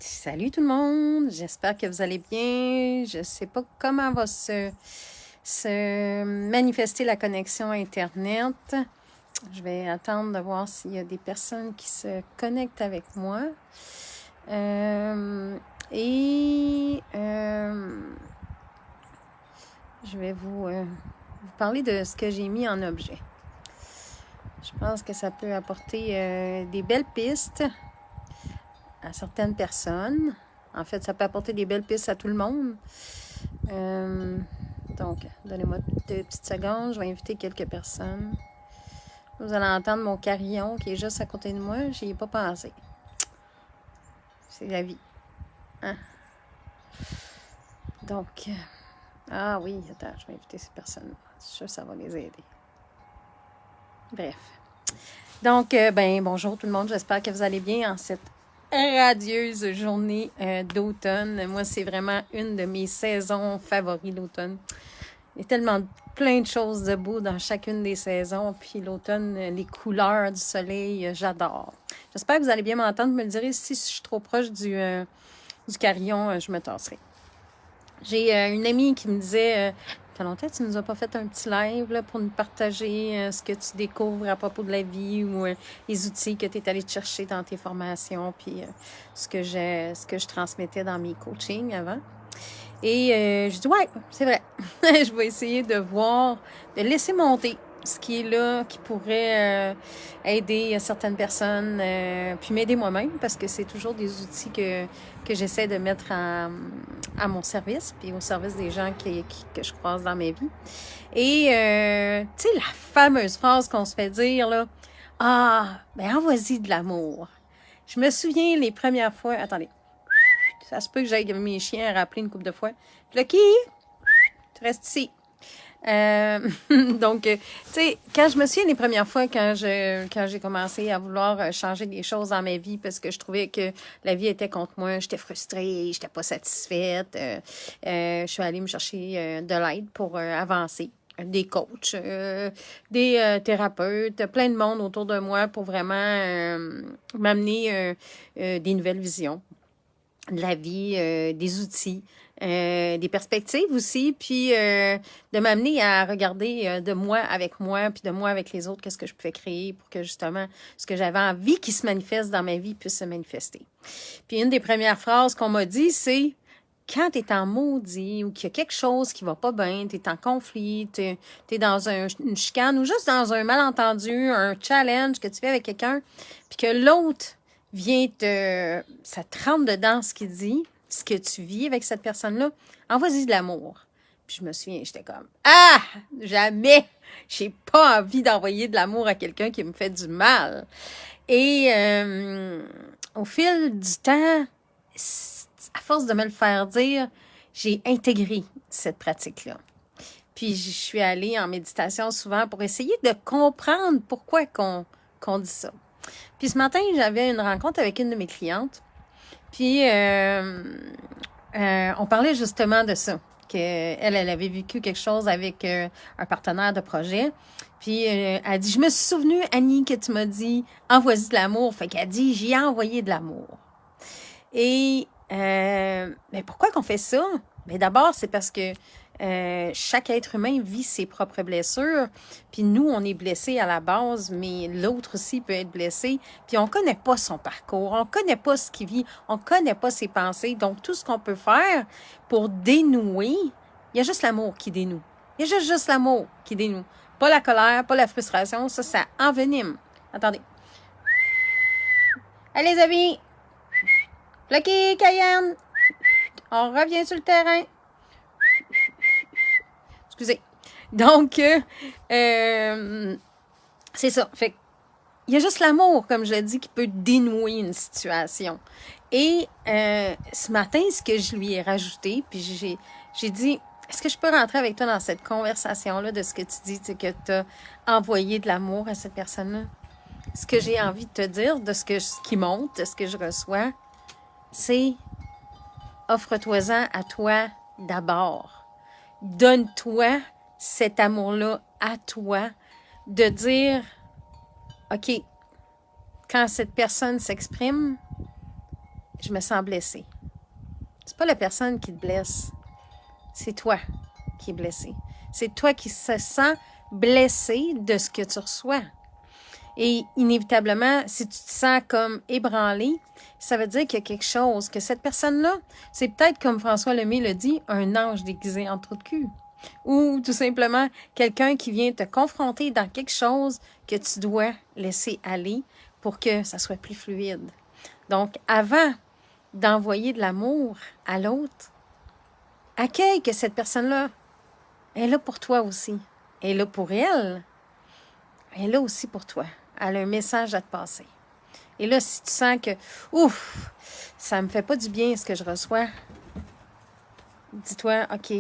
Salut tout le monde, j'espère que vous allez bien. Je ne sais pas comment va se manifester la connexion Internet. Je vais attendre de voir s'il y a des personnes qui se connectent avec moi. Je vais vous parler de ce que j'ai mis en objet. Je pense que ça peut apporter des belles pistes à certaines personnes. En fait, ça peut apporter des belles pistes à tout le monde. Donc, donnez-moi 2 petites secondes. Je vais inviter quelques personnes. Vous allez entendre mon carillon qui est juste à côté de moi. J'y ai pas pensé. C'est la vie. Hein? Donc, ah oui, attends, je vais inviter ces personnes. Je suis sûre que ça va les aider. Bref. Donc, bonjour tout le monde. J'espère que vous allez bien en cette radieuse journée d'automne. Moi, c'est vraiment une de mes saisons favoris, l'automne. Il y a tellement plein de choses de beau dans chacune des saisons. Puis l'automne, les couleurs du soleil, j'adore. J'espère que vous allez bien m'entendre. Me le direz si je suis trop proche du carillon, je me tasserai. J'ai une amie qui me disait... Ça fait longtemps que tu nous as pas fait un petit live là, pour nous partager ce que tu découvres à propos de la vie ou les outils que tu es allé te chercher dans tes formations, puis ce que je transmettais dans mes coachings avant. Et je dis, ouais, c'est vrai. Je vais essayer de voir, de laisser monter ce qui est là, qui pourrait aider certaines personnes, puis m'aider moi-même, parce que c'est toujours des outils que j'essaie de mettre à mon service, puis au service des gens que je croise dans ma vie. Et, tu sais, la fameuse phrase qu'on se fait dire, là, « Ah, ben envoie-y de l'amour. » Je me souviens les premières fois... Attendez. Ça se peut que j'aille mes chiens à rappeler une couple de fois. « Lucky, tu restes ici. » Donc, tu sais, quand je me souviens les premières fois quand j'ai commencé à vouloir changer des choses dans ma vie parce que je trouvais que la vie était contre moi, j'étais frustrée, j'étais pas satisfaite, je suis allée me chercher de l'aide pour avancer. Des coachs, des thérapeutes, plein de monde autour de moi pour vraiment m'amener des nouvelles visions de la vie, des outils, des perspectives aussi, puis de m'amener à regarder de moi, puis de moi avec les autres, qu'est-ce que je pouvais créer pour que justement ce que j'avais envie qui se manifeste dans ma vie puisse se manifester. Puis une des premières phrases qu'on m'a dit, c'est quand tu es en maudit ou qu'il y a quelque chose qui va pas bien, tu es en conflit, tu es dans une chicane ou juste dans un malentendu, un challenge que tu fais avec quelqu'un, puis que l'autre vient ça te rentre dedans ce qu'il dit, ce que tu vis avec cette personne-là, envoie-y de l'amour. Puis je me souviens, j'étais comme, ah, jamais, j'ai pas envie d'envoyer de l'amour à quelqu'un qui me fait du mal. Et au fil du temps, à force de me le faire dire, j'ai intégré cette pratique-là. Puis je suis allée en méditation souvent pour essayer de comprendre pourquoi qu'on dit ça. Puis ce matin, j'avais une rencontre avec une de mes clientes. Puis on parlait justement de ça, qu'elle avait vécu quelque chose avec un partenaire de projet. Puis elle dit, je me suis souvenue, Annie, que tu m'as dit, envoie-y de l'amour. Fait qu'elle dit, j'y ai envoyé de l'amour. Et mais pourquoi qu'on fait ça? Mais d'abord, c'est parce que chaque être humain vit ses propres blessures. Puis nous, on est blessés à la base, mais l'autre aussi peut être blessé. Puis on connaît pas son parcours, on connaît pas ce qu'il vit, on connaît pas ses pensées. Donc, tout ce qu'on peut faire pour dénouer, il y a juste l'amour qui dénoue. Il y a juste l'amour qui dénoue. Pas la colère, pas la frustration, ça envenime. Attendez. Allez, les amis! Lucky, Cayenne! On revient sur le terrain. Excusez. Donc, c'est ça. Fait il y a juste l'amour, comme je l'ai dit, qui peut dénouer une situation. Et ce matin, ce que je lui ai rajouté, puis j'ai dit, est-ce que je peux rentrer avec toi dans cette conversation-là de ce que tu dis, que tu as envoyé de l'amour à cette personne-là? Ce que j'ai envie de te dire, de ce qui monte, de ce que je reçois, c'est offre-toi-en à toi d'abord. Donne-toi cet amour-là à toi, de dire, OK, quand cette personne s'exprime, je me sens blessée. C'est pas la personne qui te blesse, c'est toi qui es blessé. C'est toi qui se sens blessé de ce que tu reçois. Et inévitablement, si tu te sens comme ébranlé, ça veut dire qu'il y a quelque chose, que cette personne-là, c'est peut-être, comme François Lemay le dit, un ange déguisé en trou de cul. Ou tout simplement quelqu'un qui vient te confronter dans quelque chose que tu dois laisser aller pour que ça soit plus fluide. Donc, avant d'envoyer de l'amour à l'autre, accueille que cette personne-là est là pour toi aussi. Elle est là pour elle. Elle est là aussi pour toi. Elle a un message à te passer. Et là, si tu sens que, ouf, ça me fait pas du bien ce que je reçois, dis-toi, OK,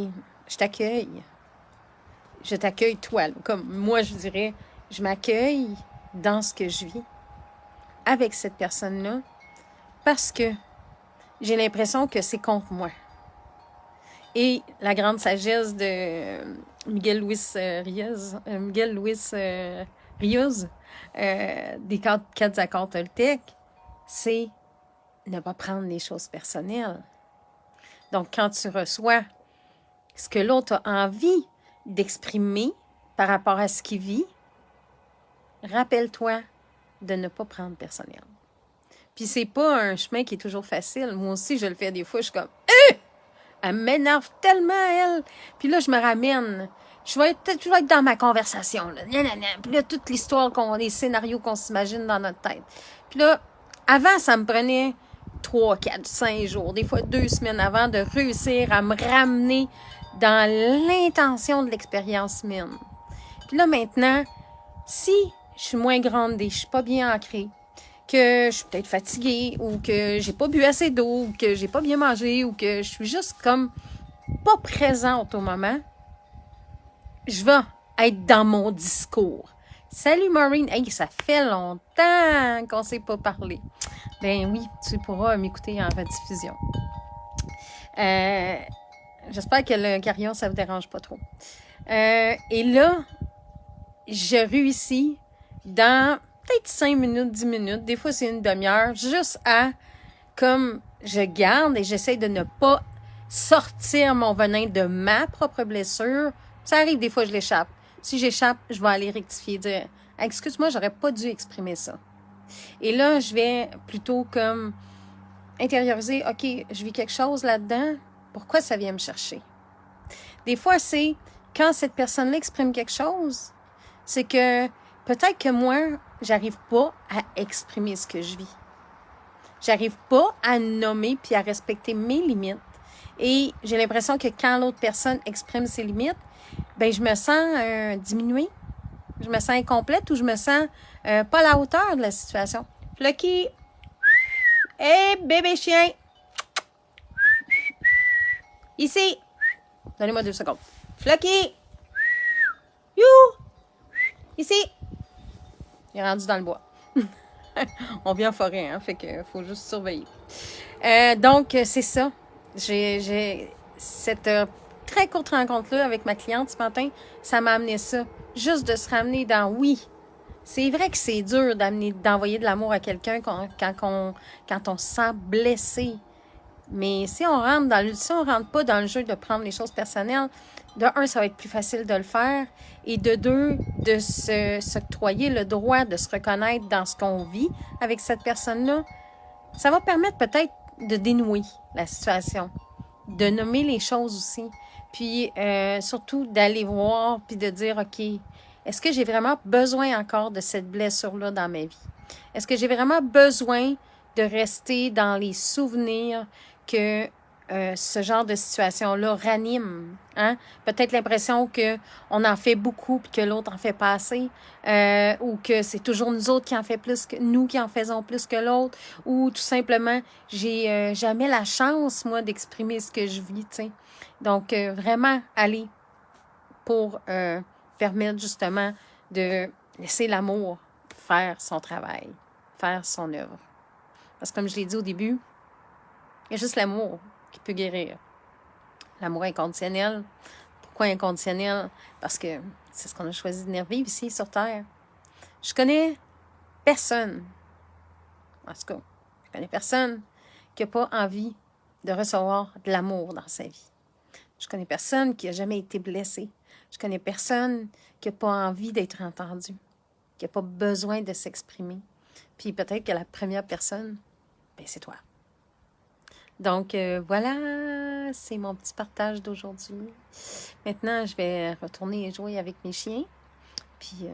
je t'accueille. Je t'accueille toi. Comme moi, je dirais, je m'accueille dans ce que je vis avec cette personne-là parce que j'ai l'impression que c'est contre moi. Et la grande sagesse de Miguel Luis Ríos, des quatre accords Toltec, c'est ne pas prendre les choses personnelles. Donc, quand tu reçois ce que l'autre a envie d'exprimer par rapport à ce qu'il vit, rappelle-toi de ne pas prendre personnel. Puis, c'est pas un chemin qui est toujours facile. Moi aussi, je le fais des fois, je suis comme elle m'énerve tellement, elle. Puis là, je me ramène. Je vais être dans ma conversation. Là. Puis là, toute l'histoire, les scénarios qu'on s'imagine dans notre tête. Puis là, avant, ça me prenait 3, 4, 5 jours, des fois 2 semaines avant, de réussir à me ramener dans l'intention de l'expérience humaine. Puis là, maintenant, si je suis moins grandée, je suis pas bien ancrée, que je suis peut-être fatiguée, ou que j'ai pas bu assez d'eau, ou que j'ai pas bien mangé, ou que je suis juste comme pas présente au moment, je vais être dans mon discours. Salut Maureen, hey, ça fait longtemps qu'on s'est pas parlé. Ben oui, tu pourras m'écouter en rediffusion. J'espère que le carillon, ça vous dérange pas trop. Et là, je réussis dans peut-être 5 minutes, 10 minutes, des fois c'est une demi-heure, juste à, comme je garde et j'essaie de ne pas sortir mon venin de ma propre blessure. Ça arrive, des fois je l'échappe. Si j'échappe, je vais aller rectifier, dire « Excuse-moi, j'aurais pas dû exprimer ça. » Et là, je vais plutôt comme intérioriser « OK, je vis quelque chose là-dedans, pourquoi ça vient me chercher? » Des fois, c'est quand cette personne-là exprime quelque chose, c'est que peut-être que moi, j'arrive pas à exprimer ce que je vis. J'arrive pas à nommer puis à respecter mes limites. Et j'ai l'impression que quand l'autre personne exprime ses limites, ben je me sens diminuée, je me sens incomplète ou je me sens pas à la hauteur de la situation. Flucky! Hey, bébé chien! Ici! Donnez-moi 2 secondes. Flucky! You! Ici! Il est rendu dans le bois. On vit en forêt, hein, fait que faut juste surveiller. Donc, c'est ça. J'ai cette très courte rencontre-là avec ma cliente ce matin, ça m'a amené ça. Juste de se ramener dans oui. C'est vrai que c'est dur d'envoyer de l'amour à quelqu'un quand on se sent blessé. Mais si on rentre pas dans le jeu de prendre les choses personnelles, de un, ça va être plus facile de le faire. Et de deux, de s'octroyer le droit de se reconnaître dans ce qu'on vit avec cette personne-là. Ça va permettre peut-être de dénouer la situation, de nommer les choses aussi. Puis surtout d'aller voir puis de dire, OK, est-ce que j'ai vraiment besoin encore de cette blessure-là dans ma vie? Est-ce que j'ai vraiment besoin de rester dans les souvenirs que ce genre de situation-là ranime? Hein? Peut-être l'impression qu'on en fait beaucoup puis que l'autre en fait pas assez, ou que c'est toujours nous autres qui en fait plus que nous qui en faisons plus que l'autre, ou tout simplement, j'ai jamais la chance, moi, d'exprimer ce que je vis, tu sais. Donc, vraiment, aller pour permettre justement de laisser l'amour faire son travail, faire son œuvre. Parce que comme je l'ai dit au début, il y a juste l'amour qui peut guérir. L'amour inconditionnel. Pourquoi inconditionnel? Parce que c'est ce qu'on a choisi de venir vivre ici sur Terre. Je connais personne, en tout cas, je connais personne qui n'a pas envie de recevoir de l'amour dans sa vie. Je connais personne qui n'a jamais été blessé. Je connais personne qui n'a pas envie d'être entendu, qui n'a pas besoin de s'exprimer. Puis peut-être que la première personne, ben c'est toi. Donc voilà, c'est mon petit partage d'aujourd'hui. Maintenant, je vais retourner jouer avec mes chiens. Puis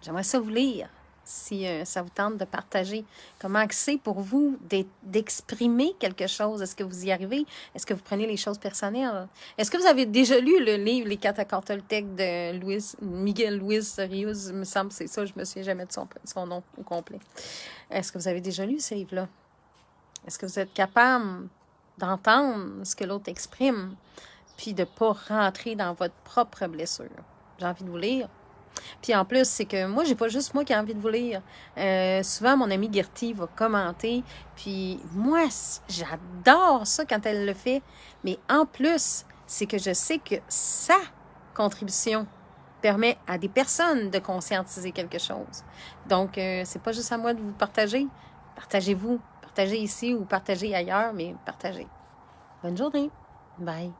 j'aimerais ça vous lire, si ça vous tente de partager comment c'est pour vous d'exprimer quelque chose. Est-ce que vous y arrivez? Est-ce que vous prenez les choses personnelles? Est-ce que vous avez déjà lu le livre Les 4 accords Toltec de Miguel Luis Rios? Il me semble que c'est ça, je me souviens jamais de son nom au complet. Est-ce que vous avez déjà lu ce livre-là? Est-ce que vous êtes capable d'entendre ce que l'autre exprime, puis de ne pas rentrer dans votre propre blessure? J'ai envie de vous lire. Puis en plus, c'est que moi, j'ai pas juste moi qui ai envie de vous lire. Souvent, mon amie Gertie va commenter. Puis moi, j'adore ça quand elle le fait. Mais en plus, c'est que je sais que sa contribution permet à des personnes de conscientiser quelque chose. Donc, c'est pas juste à moi de vous partager. Partagez-vous. Partagez ici ou partagez ailleurs, mais partagez. Bonne journée. Bye.